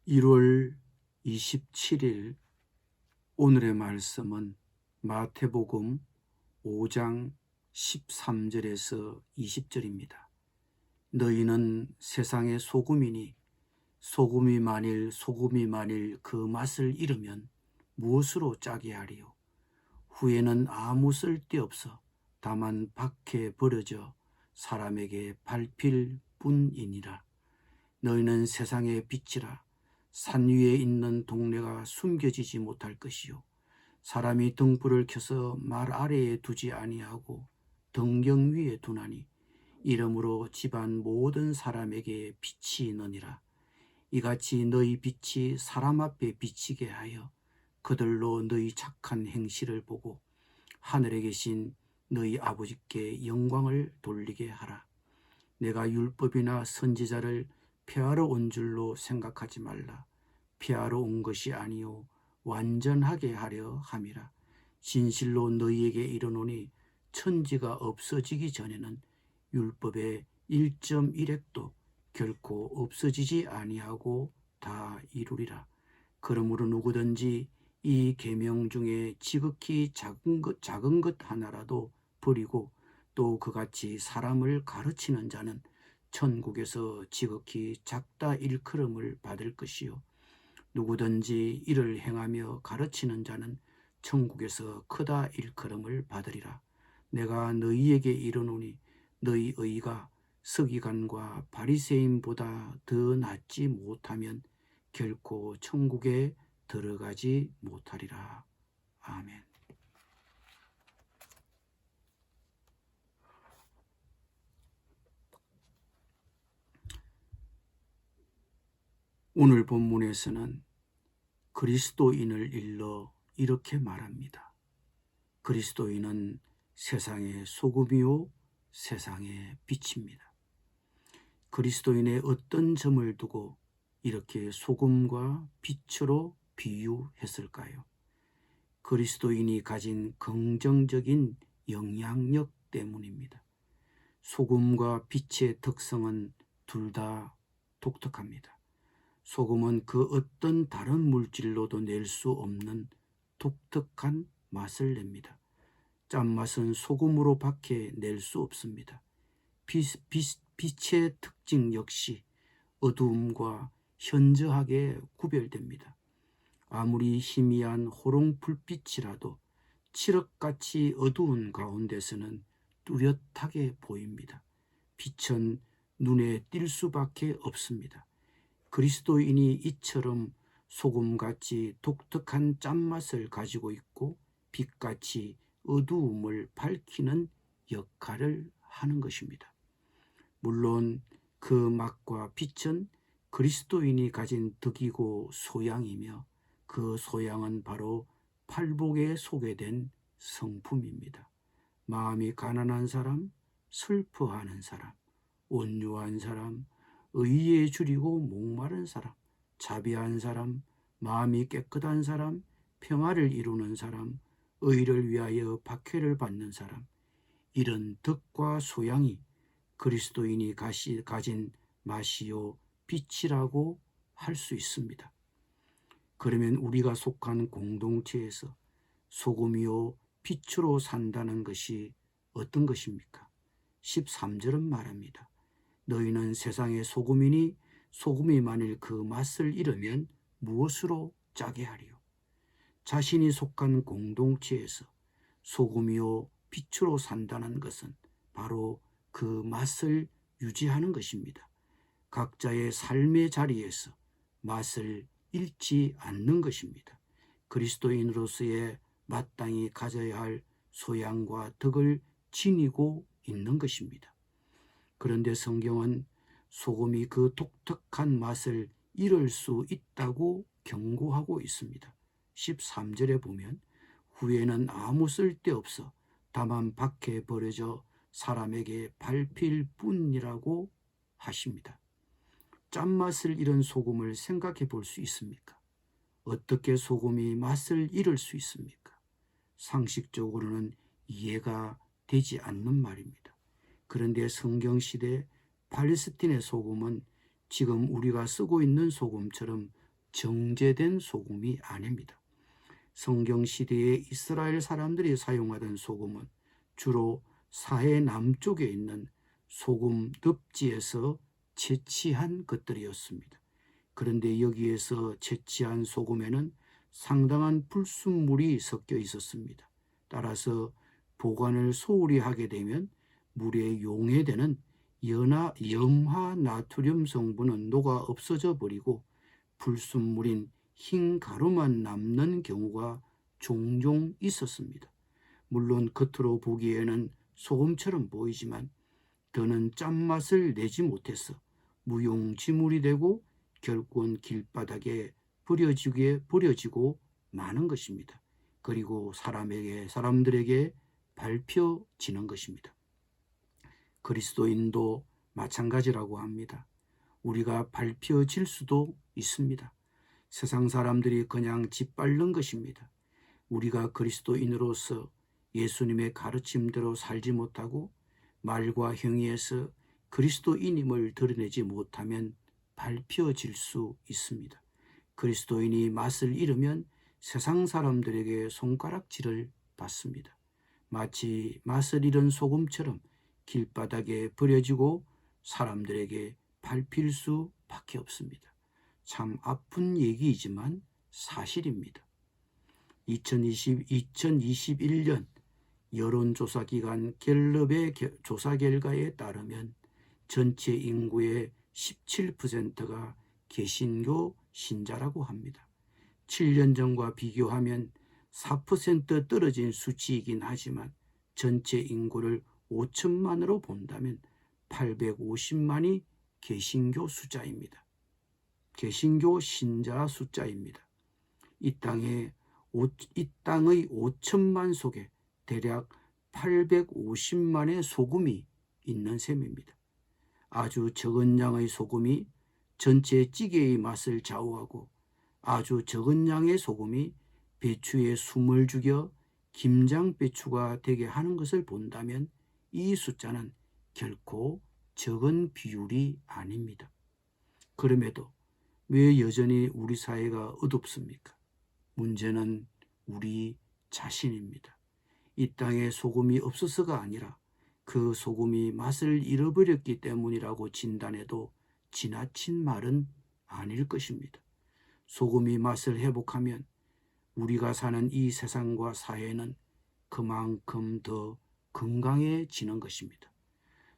1월 27일 오늘의 말씀은 마태복음 5장 13절에서 20절입니다. 너희는 세상의 소금이니 소금이 만일 그 맛을 잃으면 무엇으로 짜게 하리요? 후에는 아무 쓸데없어 다만 밖에 버려져 사람에게 밟힐 뿐이니라. 너희는 세상의 빛이라. 산 위에 있는 동네가 숨겨지지 못할 것이요 사람이 등불을 켜서 말 아래에 두지 아니하고 등경 위에 두나니 이러므로 집안 모든 사람에게 빛이 있느니라. 이같이 너희 빛이 사람 앞에 비치게 하여 그들로 너희 착한 행실을 보고 하늘에 계신 너희 아버지께 영광을 돌리게 하라. 내가 율법이나 선지자를 폐하러 온 줄로 생각하지 말라. 폐하러 온 것이 아니요 완전하게 하려 함이라. 진실로 너희에게 이르노니 천지가 없어지기 전에는 율법의 1.1획도 결코 없어지지 아니하고 다 이루리라. 그러므로 누구든지 이 계명 중에 지극히 작은 것 하나라도 버리고 또 그같이 사람을 가르치는 자는 천국에서 지극히 작다 일컬음을 받을 것이요 누구든지 이를 행하며 가르치는 자는 천국에서 크다 일컬음을 받으리라. 내가 너희에게 이르노니 너희 의가 서기관과 바리새인보다 더 낫지 못하면 결코 천국에 들어가지 못하리라. 아멘. 오늘 본문에서는 그리스도인을 일러 이렇게 말합니다. 그리스도인은 세상의 소금이요 세상의 빛입니다. 그리스도인의 어떤 점을 두고 이렇게 소금과 빛으로 비유했을까요? 그리스도인이 가진 긍정적인 영향력 때문입니다. 소금과 빛의 특성은 둘 다 독특합니다. 소금은 그 어떤 다른 물질로도 낼 수 없는 독특한 맛을 냅니다. 짠맛은 소금으로밖에 낼 수 없습니다. 빛의 특징 역시 어두움과 현저하게 구별됩니다. 아무리 희미한 호롱 불빛이라도 칠흑같이 어두운 가운데서는 뚜렷하게 보입니다. 빛은 눈에 띌 수밖에 없습니다. 그리스도인이 이처럼 소금같이 독특한 짠맛을 가지고 있고 빛같이 어두움을 밝히는 역할을 하는 것입니다. 물론 그 맛과 빛은 그리스도인이 가진 덕이고 소양이며 그 소양은 바로 팔복에 소개된 성품입니다. 마음이 가난한 사람, 슬퍼하는 사람, 온유한 사람, 의에 줄이고 목마른 사람, 자비한 사람, 마음이 깨끗한 사람, 평화를 이루는 사람, 의를 위하여 박해를 받는 사람, 이런 덕과 소양이 그리스도인이 가진 맛이요 빛이라고 할 수 있습니다. 그러면 우리가 속한 공동체에서 소금이요 빛으로 산다는 것이 어떤 것입니까? 13절은 말합니다. 너희는 세상의 소금이니 소금이 만일 그 맛을 잃으면 무엇으로 짜게 하리요? 자신이 속한 공동체에서 소금이요 빛으로 산다는 것은 바로 그 맛을 유지하는 것입니다. 각자의 삶의 자리에서 맛을 잃지 않는 것입니다. 그리스도인으로서의 마땅히 가져야 할 소양과 덕을 지니고 있는 것입니다. 그런데 성경은 소금이 그 독특한 맛을 잃을 수 있다고 경고하고 있습니다. 13절에 보면 후에는 아무 쓸데없어 다만 밖에 버려져 사람에게 밟힐 뿐이라고 하십니다. 짠맛을 잃은 소금을 생각해 볼 수 있습니까? 어떻게 소금이 맛을 잃을 수 있습니까? 상식적으로는 이해가 되지 않는 말입니다. 그런데 성경시대 팔레스틴의 소금은 지금 우리가 쓰고 있는 소금처럼 정제된 소금이 아닙니다. 성경 시대에 이스라엘 사람들이 사용하던 소금은 주로 사해 남쪽에 있는 소금 늪지에서 채취한 것들이었습니다. 그런데 여기에서 채취한 소금에는 상당한 불순물이 섞여 있었습니다. 따라서 보관을 소홀히 하게 되면 물에 용해되는 염화 나트륨 성분은 녹아 없어져 버리고 불순물인 흰 가루만 남는 경우가 종종 있었습니다. 물론 겉으로 보기에는 소금처럼 보이지만 더는 짠맛을 내지 못해서 무용지물이 되고 결국은 길바닥에 버려지고 마는 것입니다. 그리고 사람들에게 밟혀지는 것입니다. 그리스도인도 마찬가지라고 합니다. 우리가 밟혀질 수도 있습니다. 세상 사람들이 그냥 짓밟는 것입니다. 우리가 그리스도인으로서 예수님의 가르침대로 살지 못하고 말과 행위에서 그리스도인임을 드러내지 못하면 밟혀질 수 있습니다. 그리스도인이 맛을 잃으면 세상 사람들에게 손가락질을 받습니다. 마치 맛을 잃은 소금처럼 길바닥에 버려지고 사람들에게 밟힐 수밖에 없습니다. 참 아픈 얘기이지만 사실입니다. 2021년 여론조사기관 갤럽의 조사 결과에 따르면 전체 인구의 17%가 개신교 신자라고 합니다. 7년 전과 비교하면 4% 떨어진 수치이긴 하지만 전체 인구를 5천만으로 본다면 850만이 개신교 숫자입니다. 개신교 신자 숫자입니다. 이 땅의 5천만 속에 대략 850만의 소금이 있는 셈입니다. 아주 적은 양의 소금이 전체 찌개의 맛을 좌우하고 아주 적은 양의 소금이 배추에 숨을 죽여 김장배추가 되게 하는 것을 본다면 이 숫자는 결코 적은 비율이 아닙니다. 그럼에도 왜 여전히 우리 사회가 어둡습니까? 문제는 우리 자신입니다. 이 땅에 소금이 없어서가 아니라 그 소금이 맛을 잃어버렸기 때문이라고 진단해도 지나친 말은 아닐 것입니다. 소금이 맛을 회복하면 우리가 사는 이 세상과 사회는 그만큼 더 건강해지는 것입니다.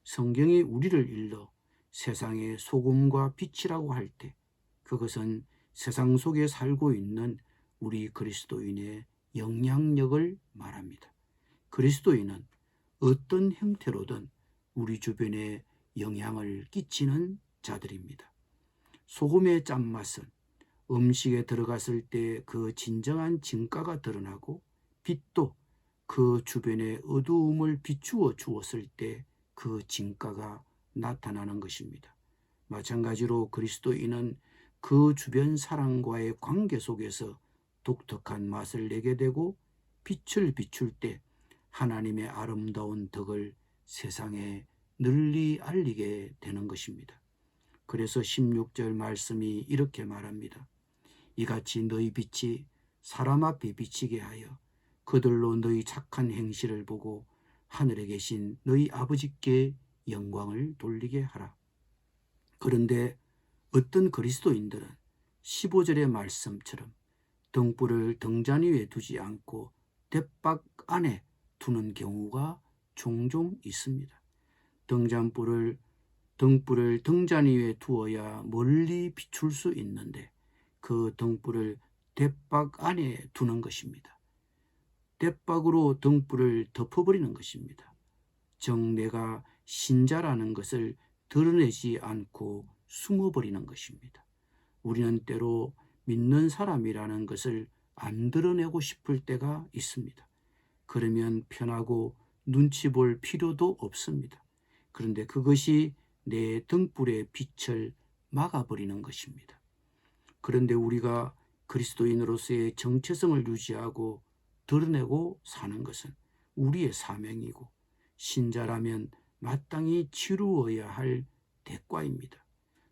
성경이 우리를 일러 세상의 소금과 빛이라고 할 때 그것은 세상 속에 살고 있는 우리 그리스도인의 영향력을 말합니다. 그리스도인은 어떤 형태로든 우리 주변에 영향을 끼치는 자들입니다. 소금의 짠맛은 음식에 들어갔을 때 그 진정한 진가가 드러나고 빛도 그 주변의 어두움을 비추어 주었을 때 그 진가가 나타나는 것입니다. 마찬가지로 그리스도인은 그 주변 사람과의 관계 속에서 독특한 맛을 내게 되고 빛을 비출 때 하나님의 아름다운 덕을 세상에 널리 알리게 되는 것입니다. 그래서 16절 말씀이 이렇게 말합니다. 이같이 너희 빛이 사람 앞에 비치게 하여 그들로 너희 착한 행실을 보고 하늘에 계신 너희 아버지께 영광을 돌리게 하라. 그런데 어떤 그리스도인들은 15절의 말씀처럼 등불을 등잔 위에 두지 않고 돛박 안에 두는 경우가 종종 있습니다. 등불을 등잔 위에 두어야 멀리 비출 수 있는데 그 등불을 돛박 안에 두는 것입니다. 돛박으로 등불을 덮어버리는 것입니다. 즉 내가 신자라는 것을 드러내지 않고 숨어버리는 것입니다. 우리는 때로 믿는 사람이라는 것을 안 드러내고 싶을 때가 있습니다. 그러면 편하고 눈치 볼 필요도 없습니다. 그런데 그것이 내 등불의 빛을 막아버리는 것입니다. 그런데 우리가 그리스도인으로서의 정체성을 유지하고 드러내고 사는 것은 우리의 사명이고 신자라면 마땅히 치루어야 할 대가입니다.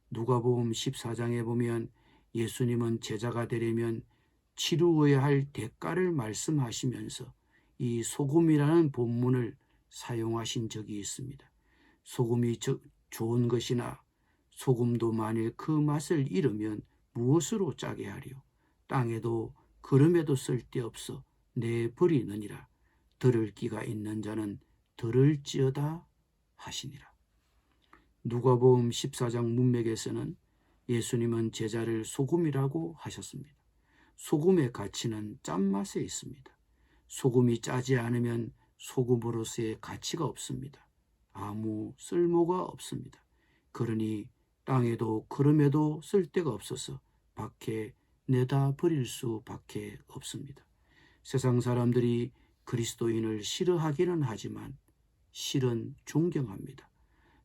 누가복음 14장에 보면 예수님은 제자가 되려면 치루어야 할 대가를 말씀하시면서 이 소금이라는 본문을 사용하신 적이 있습니다. 소금이 좋은 것이나 소금도 만일 그 맛을 잃으면 무엇으로 짜게 하리요? 땅에도 걸음에도 쓸데없어 내버리느니라. 들을 기가 있는 자는 들을지어다 하시니라. 누가복음 14장 문맥에서는 예수님은 제자를 소금이라고 하셨습니다. 소금의 가치는 짠맛에 있습니다. 소금이 짜지 않으면 소금으로서의 가치가 없습니다. 아무 쓸모가 없습니다. 그러니 땅에도 걸음에도 쓸데가 없어서 밖에 내다 버릴 수밖에 없습니다. 세상 사람들이 그리스도인을 싫어하기는 하지만 실은 존경합니다.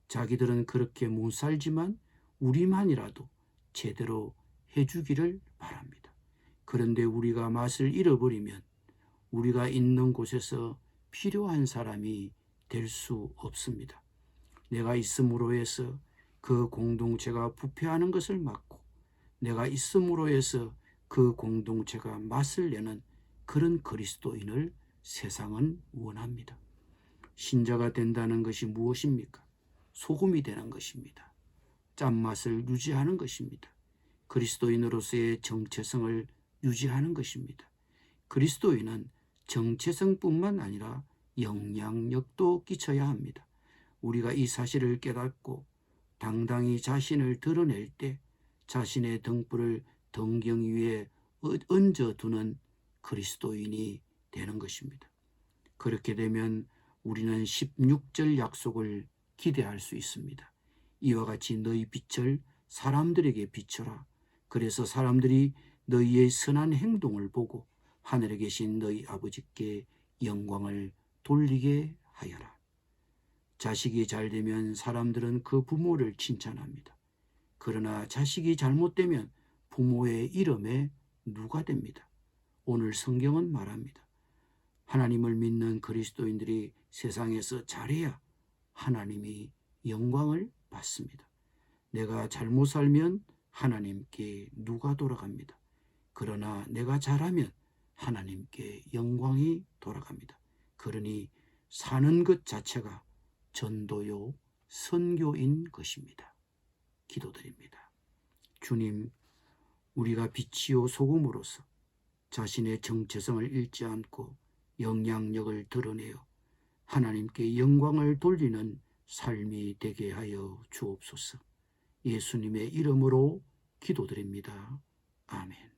자기들은 그렇게 못 살지만 우리만이라도 제대로 해주기를 바랍니다. 그런데 우리가 맛을 잃어버리면 우리가 있는 곳에서 필요한 사람이 될 수 없습니다. 내가 있음으로 해서 그 공동체가 부패하는 것을 막고 내가 있음으로 해서 그 공동체가 맛을 내는 그런 그리스도인을 세상은 원합니다. 신자가 된다는 것이 무엇입니까? 소금이 되는 것입니다. 짠맛을 유지하는 것입니다. 그리스도인으로서의 정체성을 유지하는 것입니다. 그리스도인은 정체성뿐만 아니라 영향력도 끼쳐야 합니다. 우리가 이 사실을 깨닫고 당당히 자신을 드러낼 때 자신의 등불을 등경 위에 얹어두는 그리스도인이 되는 것입니다. 그렇게 되면 우리는 16절 약속을 기대할 수 있습니다. 이와 같이 너희 빛을 사람들에게 비춰라. 그래서 사람들이 너희의 선한 행동을 보고 하늘에 계신 너희 아버지께 영광을 돌리게 하여라. 자식이 잘 되면 사람들은 그 부모를 칭찬합니다. 그러나 자식이 잘못되면 부모의 이름에 누가 됩니다. 오늘 성경은 말합니다. 하나님을 믿는 그리스도인들이 세상에서 잘해야 하나님이 영광을 받습니다. 내가 잘못 살면 하나님께 누가 돌아갑니다. 그러나 내가 잘하면 하나님께 영광이 돌아갑니다. 그러니 사는 것 자체가 전도요 선교인 것입니다. 기도드립니다. 주님, 우리가 빛이요 소금으로서 자신의 정체성을 잃지 않고 영향력을 드러내어 하나님께 영광을 돌리는 삶이 되게 하여 주옵소서. 예수님의 이름으로 기도드립니다. 아멘.